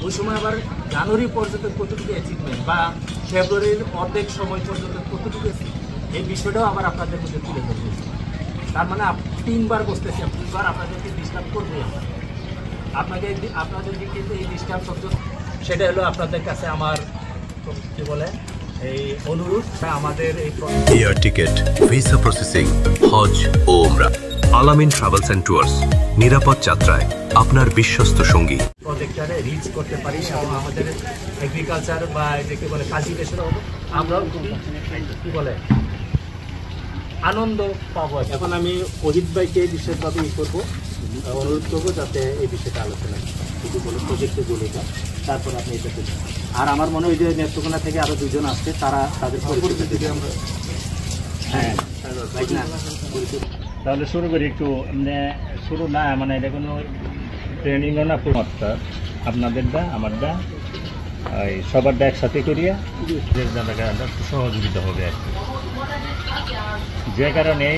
ওই সময় আবার জানুয়ারি পর্যন্ত কতটুকু অ্যাচিভমেন্ট বা ফেব্রুয়ারির অর্ধেক সময় পর্যন্ত কতটুকু এই বিষয়টাও আবার আপনাদের মধ্যে তুলে ধরবে। তার মানে 3বার বসতেছি, 3বার আপনাদেরকে ডিস্টার্ব করবো আমরা। আপনাদের দিক থেকে এই ডিস্টার্ব শব্দ সেটা হলো আপনাদের কাছে আমার কী বলে এই অনুরোধ। আমাদের এই এয়ার টিকেট, ভিসা প্রসেসিং, হজ ও উমরা। আলামিন ট্রাভেলস এন্ড ট্যুরস, নিরাপদ যাত্রায় আপনার বিশ্বস্ত সঙ্গী। প্রজেক্টরে রিচ করতে পারি এবং আমাদের এগ্রিকালচার বা যেকে বলে কাল্টিভেশন আমরাও কী বলে আনন্দ পাবো। এখন আমি অজিত ভাইকে বিশেষভাবে করবো, অনুরোধ করবো যাতে এই বিষয়টা আলোচনা যদি বলে প্রজেক্টের বলিটা, তারপর আপনি এটা করবেন। আর আমার মনে হয় যে নেত্রকোনা থেকে আরও 2জন আসছে, তাদের পরিচিত যদি আমরা হ্যাঁ তাহলে শুরু করি। একটু শুরু না মানে এটা কোনো ট্রেনিংও না, পুরোটা আপনাদেরটা আমারটা ওই সবারটা একসাথে করিয়া সহযোগিতা হবে আর কি। যে কারণে